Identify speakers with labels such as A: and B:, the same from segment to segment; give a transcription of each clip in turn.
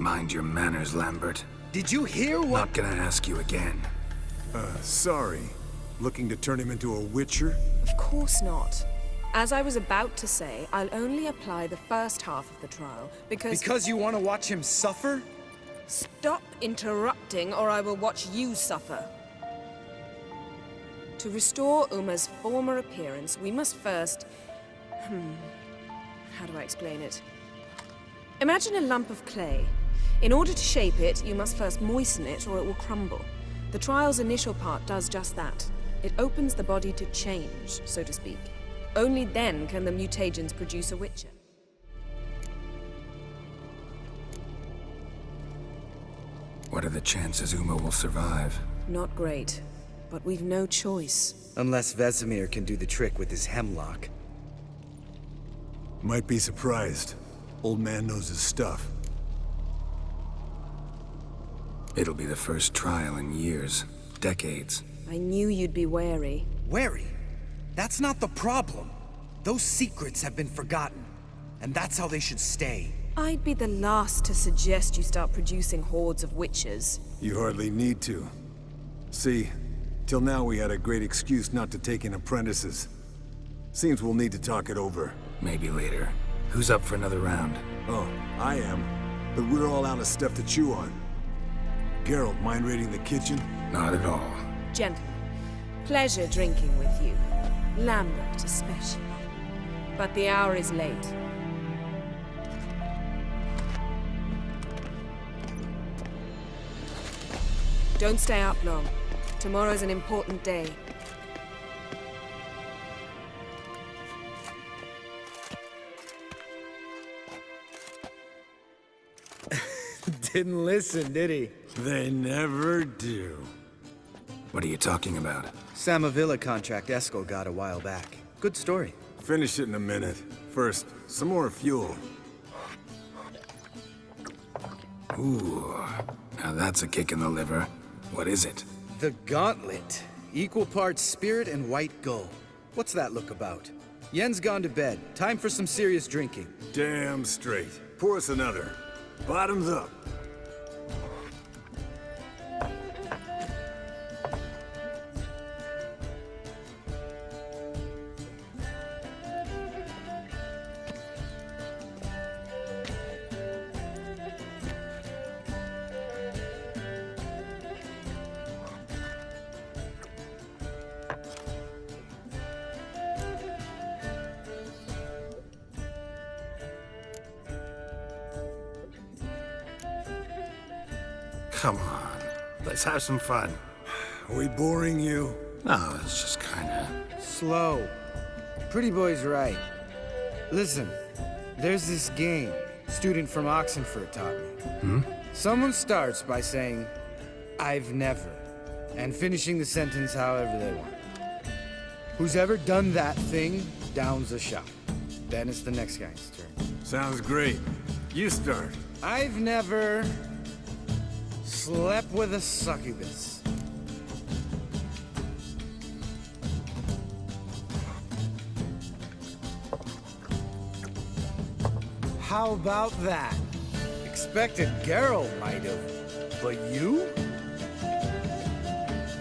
A: Mind your manners, Lambert.
B: Did you hear what—
A: Not gonna ask you again.
C: Sorry. Looking to turn him into a witcher?
D: Of course not. As I was about to say, I'll only apply the first half of the trial, because—
B: Because you want to watch him suffer?
D: Stop interrupting, or I will watch you suffer. To restore Uma's former appearance, we must first— how do I explain it? Imagine a lump of clay. In order to shape it, you must first moisten it, or it will crumble. The trial's initial part does just that. It opens the body to change, so to speak. Only then can the mutagens produce a witcher.
A: What are the chances Uma will survive?
D: Not great, but we've no choice.
B: Unless Vesemir can do the trick with his hemlock.
C: Might be surprised. Old man knows his stuff.
A: It'll be the first trial in years. Decades.
D: I knew you'd be wary.
B: Wary? That's not the problem. Those secrets have been forgotten. And that's how they should stay.
D: I'd be the last to suggest you start producing hordes of witches.
C: You hardly need to. See, till now we had a great excuse not to take in apprentices. Seems we'll need to talk it over.
A: Maybe later. Who's up for another round?
C: Oh, I am. But we're all out of stuff to chew on. Geralt, mind raiding the kitchen?
A: Not at all.
D: Gentlemen, pleasure drinking with you. Lambert especially. But the hour is late. Don't stay up long. Tomorrow's an important day.
B: Didn't listen, did he?
C: They never do.
A: What are you talking about?
B: Samavilla contract Eskel got a while back. Good story.
C: Finish it in a minute. First, some more fuel.
A: Ooh, now that's a kick in the liver. What is it?
B: The Gauntlet. Equal parts spirit and white gull. What's that look about? Yen's gone to bed. Time for some serious drinking.
C: Damn straight. Pour us another. Bottoms up.
A: Come on, let's have some fun.
C: Are we boring you?
A: No, it's just kinda...
B: Slow. Pretty boy's right. Listen, there's this game student from Oxenfurt taught me. Someone starts by saying, "I've never," and finishing the sentence however they want. Who's ever done that thing downs a shot. Then it's the next guy's turn.
C: Sounds great. You start.
B: I've never slept with a succubus. How about that? Expected Geralt might have, but you?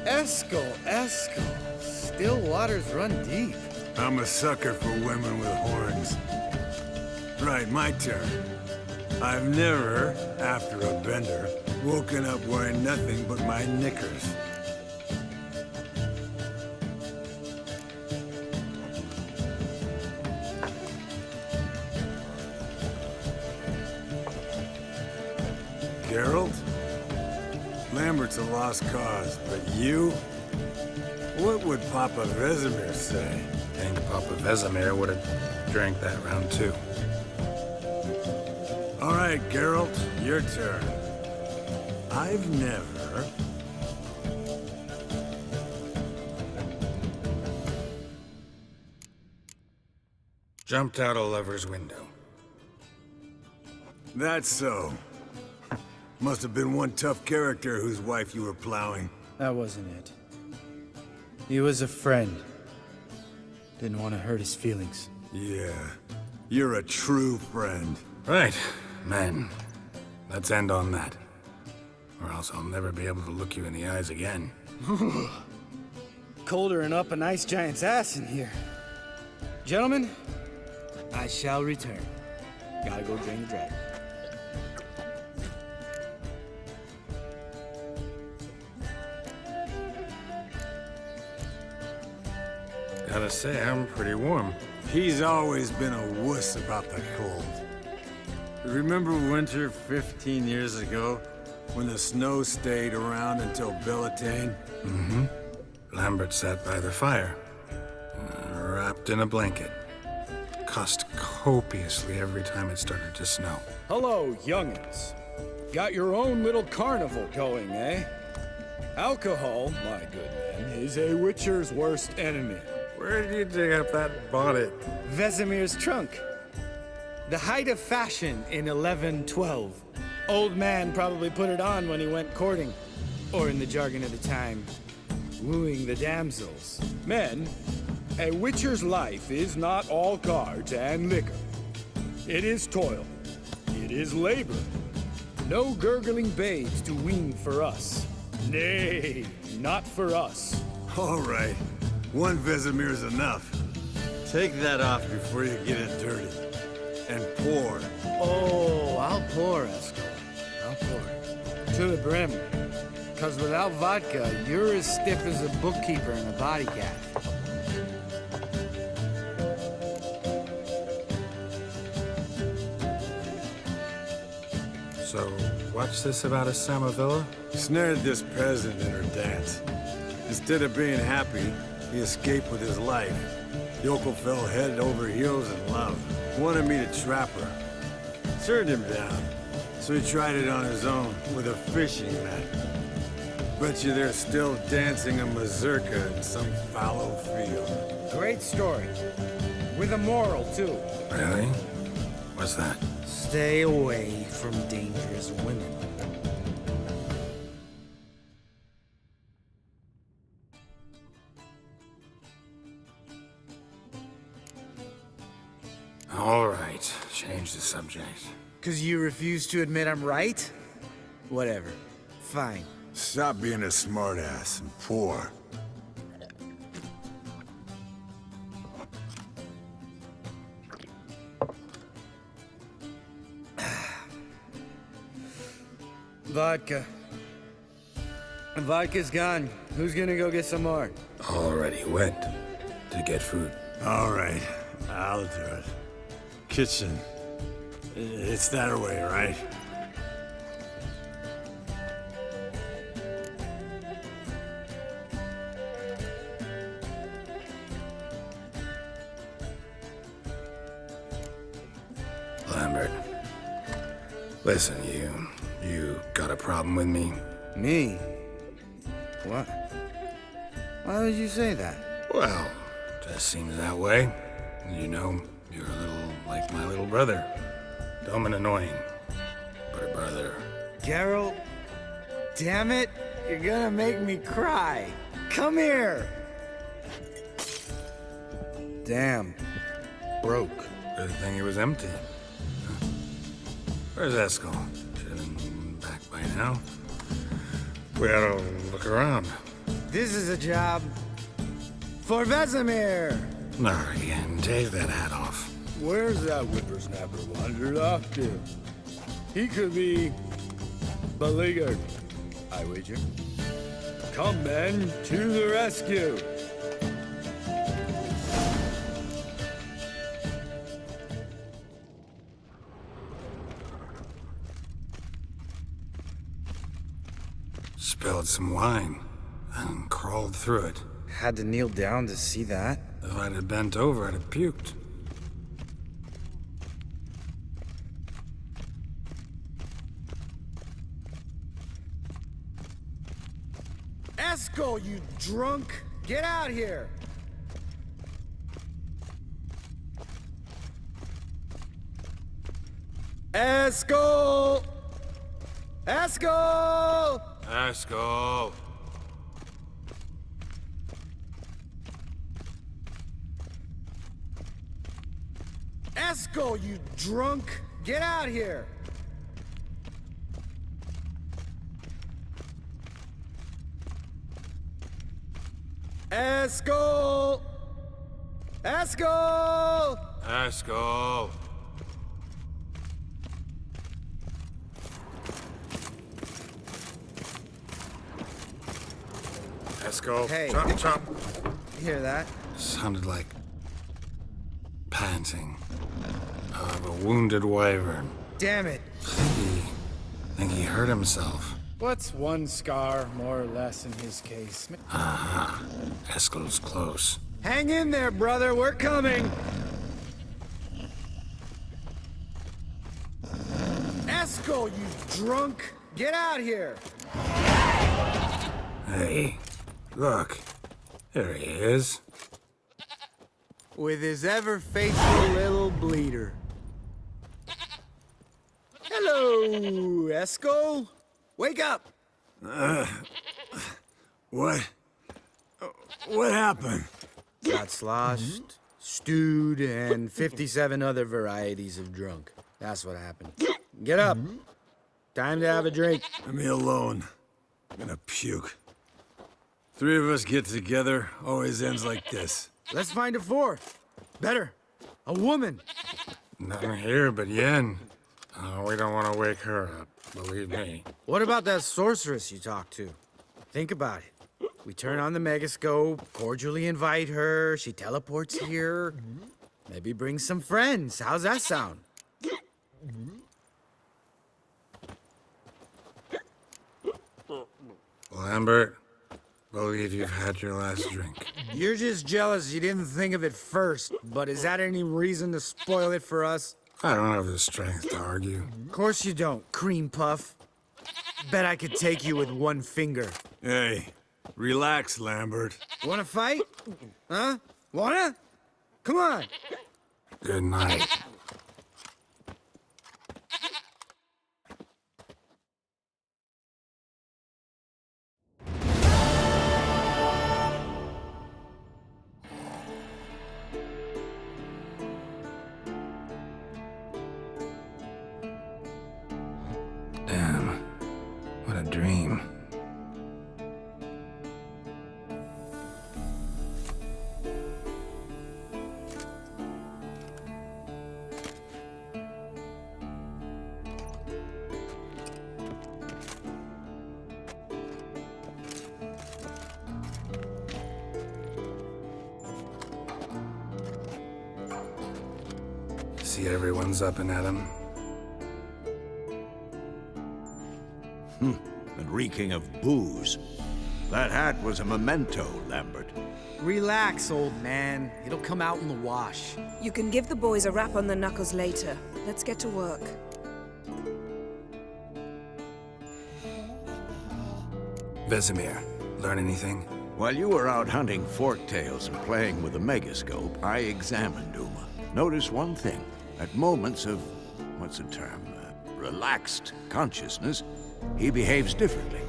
B: Eskel. Still waters run deep.
C: I'm a sucker for women with horns. Right, my turn. I've never, after a bender, woken up wearing nothing but my knickers. Geralt? Lambert's a lost cause, but you? What would Papa Vesemir say?
A: I think Papa Vesemir would have drank that round too.
C: All right, Geralt, your turn. I've never...
A: Jumped out a lover's window.
C: That's so. Must have been one tough character whose wife you were plowing.
B: That wasn't it. He was a friend. Didn't want to hurt his feelings.
C: Yeah, you're a true friend.
A: Right, men. let's end on that. Or else I'll never be able to look you in the eyes again.
B: Colder and up an ice giant's ass in here. Gentlemen, I shall return. Gotta go drain the dragon.
A: Gotta say, I'm pretty warm.
C: He's always been a wuss about the cold. Remember winter 15 years ago, when the snow stayed around until Bellatane?
A: Mm-hmm. Lambert sat by the fire, wrapped in a blanket. Cussed copiously every time it started to snow.
B: Hello, youngins. Got your own little carnival going, eh? Alcohol, my good man, is a witcher's worst enemy.
A: Where did you dig up that bonnet?
B: Vesemir's trunk. The height of fashion in 1112. Old man probably put it on when he went courting. Or in the jargon of the time, wooing the damsels. Men, a witcher's life is not all cards and liquor. It is toil. It is labor. No gurgling babes to wean for us. Nay, not for us.
C: All right, one Vesemir's enough. Take that off before you get it dirty. And pour.
B: Oh, I'll pour, Esco. I'll pour. To the brim. Because without vodka, you're as stiff as a bookkeeper in a body cat.
A: So, what's this about a Samavilla?
C: Snared this peasant in her dance. Instead of being happy, he escaped with his life. Yoko fell head over heels in love. Wanted me to trap her. Turned him down. So he tried it on his own with a fishing net. Bet you they're still dancing a mazurka in some fallow field.
B: Great story. With a moral, too.
A: Really? What's that?
B: Stay away from dangerous women.
A: All right, change the subject.
B: 'Cause you refuse to admit I'm right? Whatever. Fine.
C: Stop being a smartass and pour.
B: Vodka. Vodka's gone. Who's gonna go get some more?
A: Already went to get food.
C: All right, I'll do it. Kitchen. It's that way, right?
A: Lambert, listen, you got a problem with me?
B: Me? What? Why would you say that?
A: Well, just seems that way. You know, you're a little like my little brother. Dumb and annoying, but a brother.
B: Geralt, damn it, you're gonna make me cry. Come here. Damn, broke.
A: Good thing it was empty. Huh. Where's Eskel? Should have been back by now. We ought to look around.
B: This is a job for Vesemir.
A: Not again. Take that hat off.
B: Where's that whippersnapper wandered off to? He could be beleaguered, I wager. Come, men, to the rescue.
A: Spilled some wine and crawled through it.
B: Had to kneel down to see that.
A: If I'd have bent over, I'd have puked.
B: Eskel, you drunk! Get out here! Eskel! Eskel!
A: Eskel!
B: Eskel, you drunk! Get out here! Eskel! Eskel!
A: Eskel! Eskel.
B: Hey.
A: Chomp, chomp.
B: You hear that?
A: Sounded like panting of a wounded wyvern.
B: Damn it.
A: Think he hurt himself.
B: What's one scar more or less in his case?
A: Aha. Eskel's close.
B: Hang in there, brother. We're coming. Eskel, you drunk! Get out here!
A: Hey, look. There he is.
B: With his ever faithful little bleeder. Hello, Eskel. Wake up!
C: What? What happened?
B: Got sloshed, stewed, and 57 other varieties of drunk. That's what happened. Get up. Time to have a drink.
C: Leave me alone. I'm gonna puke. Three of us get together, always ends like this.
B: Let's find a fourth. Better. A woman.
A: Nothing here but Yen. Oh, we don't want to wake her up, believe me.
B: What about that sorceress you talked to? Think about it. We turn on the megascope, cordially invite her, she teleports here. Maybe bring some friends. How's that sound?
A: Lambert, believe you've had your last drink.
B: You're just jealous you didn't think of it first, but is that any reason to spoil it for us?
A: I don't have the strength to argue.
B: Of course you don't, cream puff. Bet I could take you with one finger.
C: Hey, relax, Lambert.
B: Wanna fight? Huh? Wanna? Come on.
A: Good night. Damn. What a dream. See everyone's up and at 'em.
E: And reeking of booze. That hat was a memento, Lambert.
B: Relax, old man. It'll come out in the wash.
D: You can give the boys a rap on the knuckles later. Let's get to work.
A: Vesemir, learn anything?
E: While you were out hunting forktails and playing with the megascope, I examined Uma. Notice one thing. At moments of, what's the term, relaxed consciousness, he behaves differently.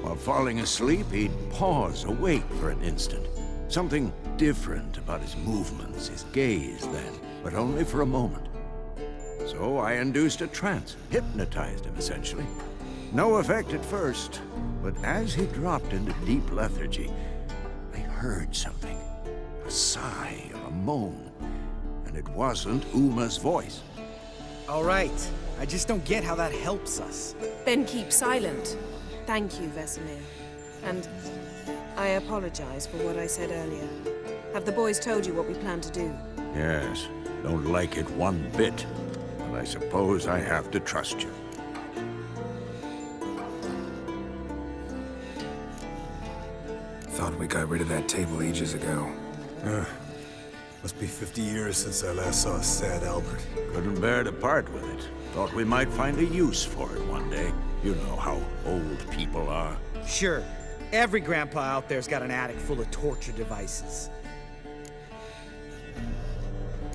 E: While falling asleep, he'd pause, awake for an instant. Something different about his movements, his gaze then, but only for a moment. So I induced a trance, hypnotized him essentially. No effect at first, but as he dropped into deep lethargy, I heard something. A sigh or a moan, and it wasn't Uma's voice.
B: All right. I just don't get how that helps us.
D: Then keep silent. Thank you, Vesemir. And I apologize for what I said earlier. Have the boys told you what we plan to do?
E: Yes, don't like it one bit, but I suppose I have to trust you.
A: Thought we got rid of that table ages ago.
C: Must be 50 years since I last saw sad Albert.
E: Couldn't bear to part with it. Thought we might find a use for it one day. You know how old people are.
B: Sure. Every grandpa out there's got an attic full of torture devices.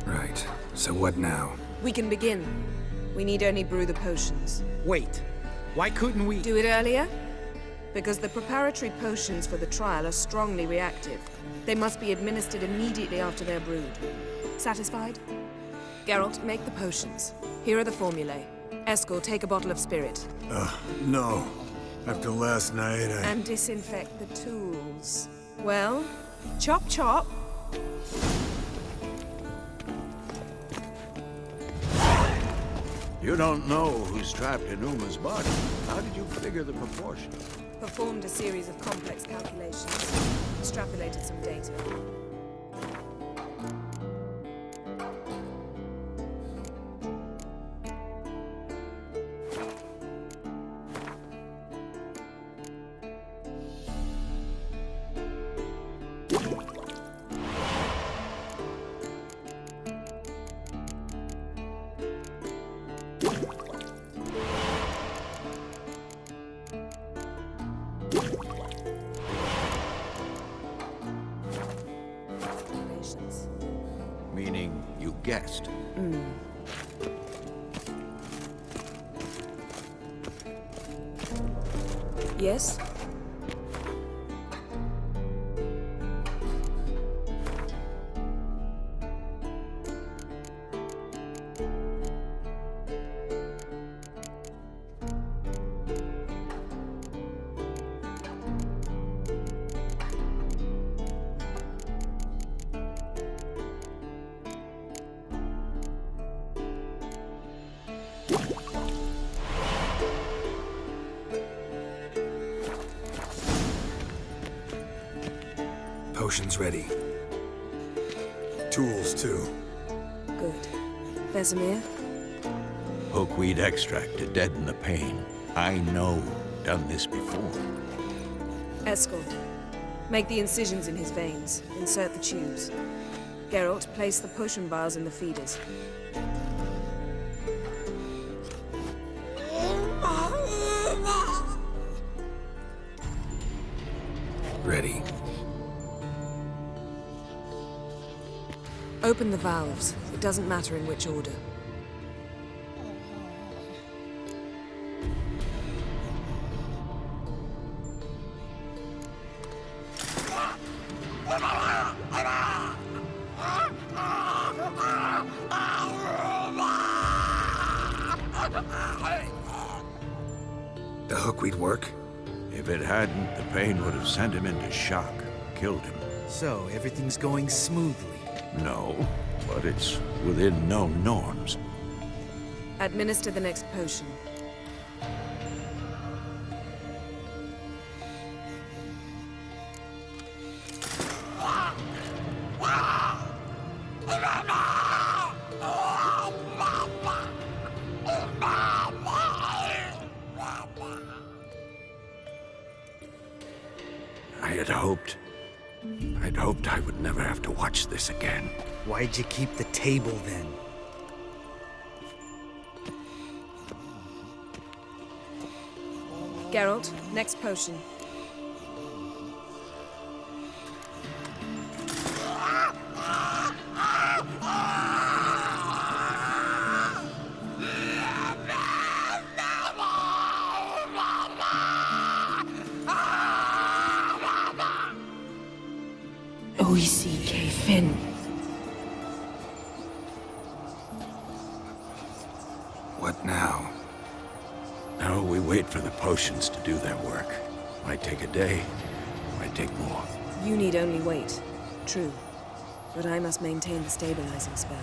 A: Right. So what now?
D: We can begin. We need only brew the potions.
B: Wait. Why couldn't we...
D: Do it earlier? Because the preparatory potions for the trial are strongly reactive. They must be administered immediately after they're brewed. Satisfied? Geralt, make the potions. Here are the formulae. Eskel, take a bottle of spirit.
C: No. After last night,
D: And disinfect the tools. Well, chop chop.
E: You don't know who's trapped in Uma's body. How did you figure the proportions?
D: Performed a series of complex calculations. Extrapolated some data.
E: Meaning you guessed.
D: Yes?
A: Potion's ready.
C: Tools, too.
D: Good. Vesemir?
E: Hookweed extract to deaden the pain. I know. Done this before.
D: Eskel. Make the incisions in his veins. Insert the tubes. Geralt, place the potion vials in the feeders.
A: Ready.
D: Open the valves. It doesn't matter in which order.
A: The hookweed work?
E: If it hadn't, the pain would have sent him into shock, killed him.
B: So, everything's going smoothly.
E: No, but it's within known norms.
D: Administer the next potion.
E: I'd hoped I would never have to watch this again.
B: Why'd you keep the table then?
D: Geralt, next potion. Oisi Finn.
A: What now?
E: Now we wait for the potions to do their work. Might take a day, might take more.
D: You need only wait. True. But I must maintain the stabilizing spell.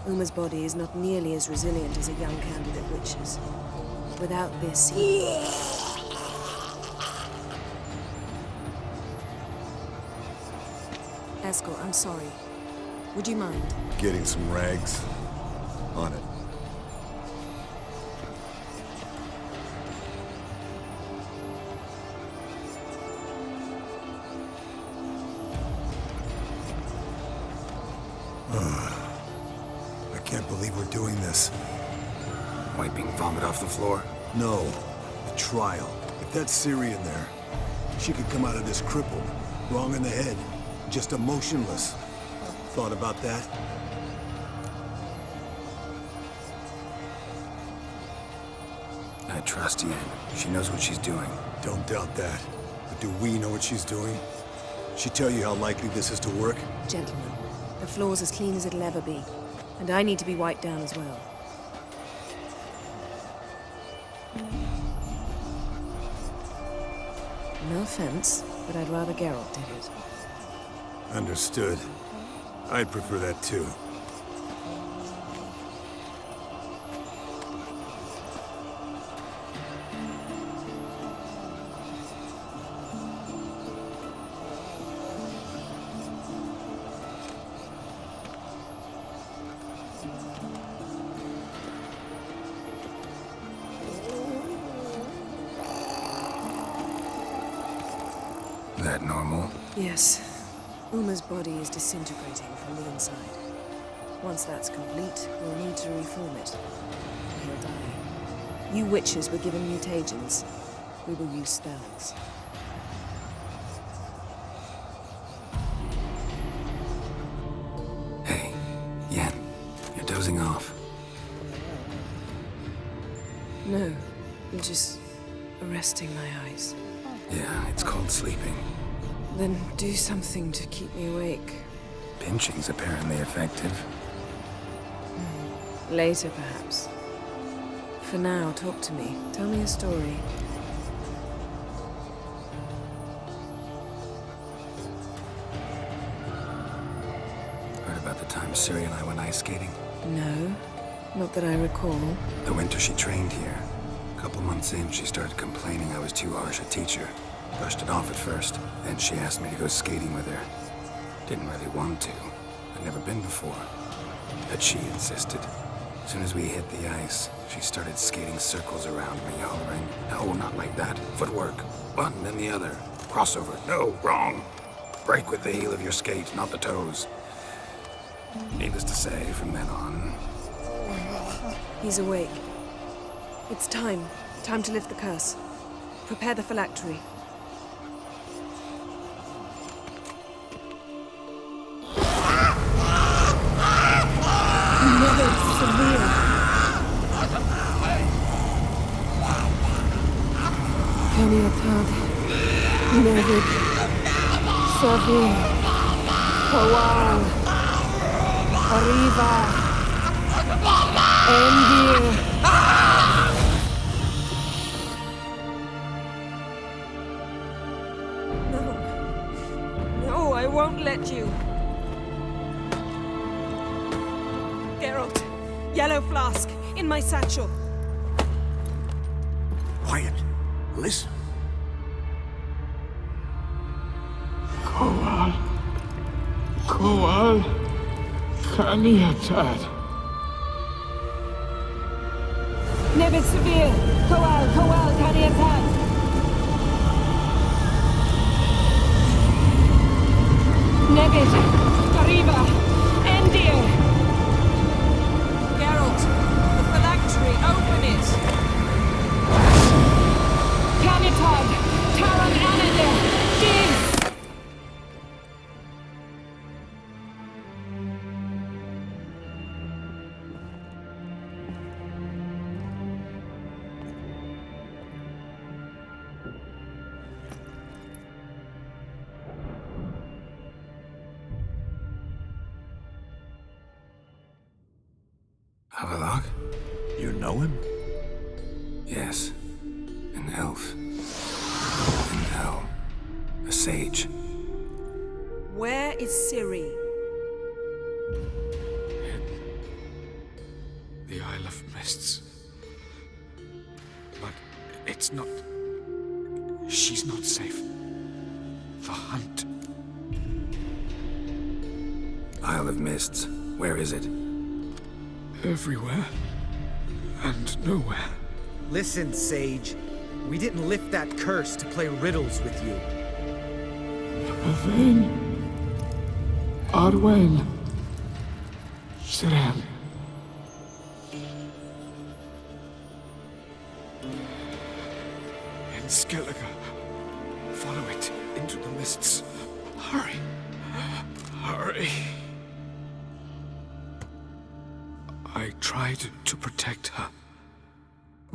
D: Uma's body is not nearly as resilient as a young candidate witch's. Without this, Eskel, I'm sorry. Would you mind?
C: Getting some rags. On it. I can't believe we're doing this.
A: Wiping vomit off the floor?
C: No. The trial. If that's Ciri in there, she could come out of this crippled, wrong in the head, just emotionless. Thought about that?
A: I trust Yen. She knows what she's doing.
C: Don't doubt that. But do we know what she's doing? She tell you how likely this is to work?
D: Gentlemen, the floor's as clean as it'll ever be. And I need to be wiped down as well. No offense, but I'd rather Geralt did it.
C: Understood. I'd prefer that too.
A: That normal?
D: Yes. Uma's body is disintegrating from the inside. Once that's complete, we'll need to reform it. He'll die. You witches were given mutagens. We will use spells.
A: Hey, Yen, you're dozing off.
D: No, I'm just arresting my eyes.
A: Yeah, it's called sleeping.
D: Then do something to keep me awake.
A: Pinching's apparently effective.
D: Later, perhaps. For now, talk to me. Tell me a story.
A: Heard about the time Ciri and I went ice skating?
D: No, not that I recall.
A: The winter she trained here. A couple months in, she started complaining I was too harsh a teacher. Brushed it off at first, then she asked me to go skating with her. Didn't really want to. I'd never been before. But she insisted. As soon as we hit the ice, she started skating circles around me, hollering, "No, not like that. Footwork. One, then the other. Crossover. No, wrong. Break with the heel of your skate, not the toes." Needless to say, from then on,
D: He's awake. It's time. Time to lift the curse. Prepare the phylactery. Never severe. Kaniatad. Never severe. Kowal. Arriva. Endir. No, I won't let you. Geralt, yellow flask, in my satchel.
E: Quiet. Listen.
F: Kowal Kaniatad.
D: Nevid Severe, Kowal, Kaniatad. Nevid, Arriva, Endir. Geralt, the phylactery, open it. Kaniatad, Taran Anadir, Diz.
A: Havelock?
E: You know him?
A: Yes. An elf. In hell. A sage.
D: Where is Ciri?
F: The Isle of Mists. But it's not. She's not safe. The hunt.
A: Isle of Mists. Where is it?
F: Everywhere. And nowhere.
B: Listen, Sage. We didn't lift that curse to play riddles with you.
F: Yvain. Arwen. Siren. In Skellige. Follow it into the mists. Hurry. Hurry. I tried to protect her.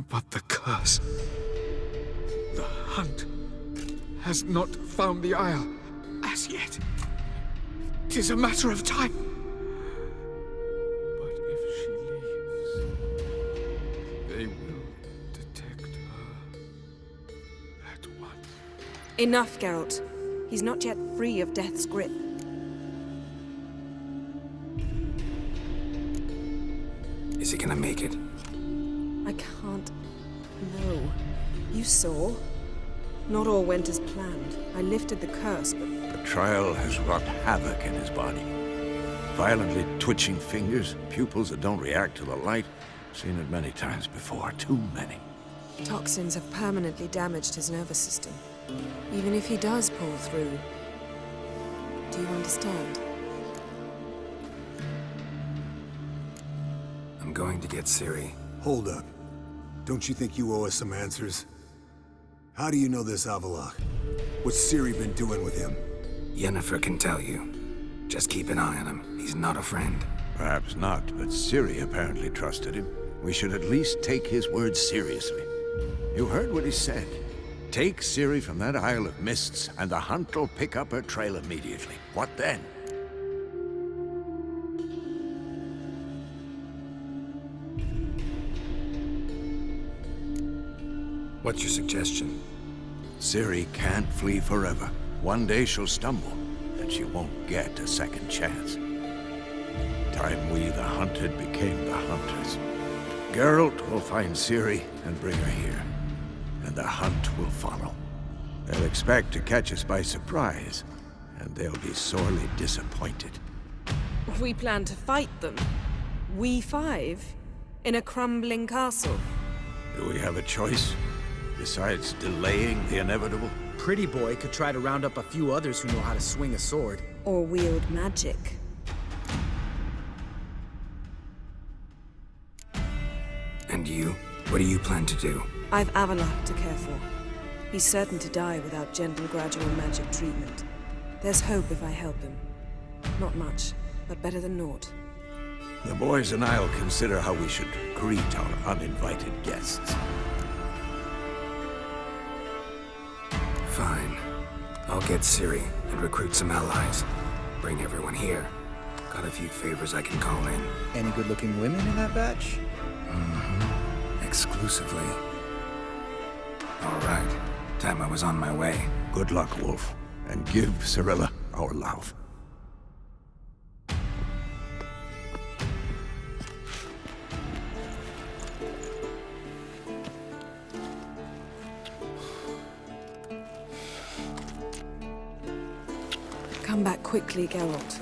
F: But the curse. The hunt has not found the Isle as yet. 'Tis a matter of time. But if she leaves, they will detect her at once.
D: Enough, Geralt. He's not yet free of death's grip.
A: Is he gonna make it?
D: I can't... No. You saw? Not all went as planned. I lifted the curse, but...
E: The trial has wrought havoc in his body. Violently twitching fingers, pupils that don't react to the light. Seen it many times before, too many.
D: Toxins have permanently damaged his nervous system. Even if he does pull through. Do you understand?
A: I'm going to get Ciri.
C: Hold up. Don't you think you owe us some answers? How do you know this Avallac'h? What's Ciri been doing with him?
A: Yennefer can tell you. Just keep an eye on him. He's not a friend.
E: Perhaps not, but Ciri apparently trusted him. We should at least take his words seriously. You heard what he said. Take Ciri from that Isle of Mists, and the Hunt will pick up her trail immediately. What then?
A: What's your suggestion?
E: Ciri can't flee forever. One day she'll stumble, and she won't get a second chance. Time we, the hunted, became the hunters. Geralt will find Ciri and bring her here, and the hunt will follow. They'll expect to catch us by surprise, and they'll be sorely disappointed.
D: We plan to fight them. We five? In a crumbling castle?
E: Do we have a choice, besides delaying the inevitable?
B: Pretty Boy could try to round up a few others who know how to swing a sword.
D: Or wield magic?
A: And you? What do you plan to do?
D: I've Avallac'h to care for. He's certain to die without gentle, gradual magic treatment. There's hope if I help him. Not much, but better than naught.
E: The boys and I'll consider how we should greet our uninvited guests.
A: Fine. I'll get Ciri and recruit some allies. Bring everyone here. Got a few favors I can call in.
B: Any good-looking women in that batch?
A: Exclusively. All right. Time I was on my way.
E: Good luck, Wolf, and give Cirilla our love.
D: Come back quickly, Geralt.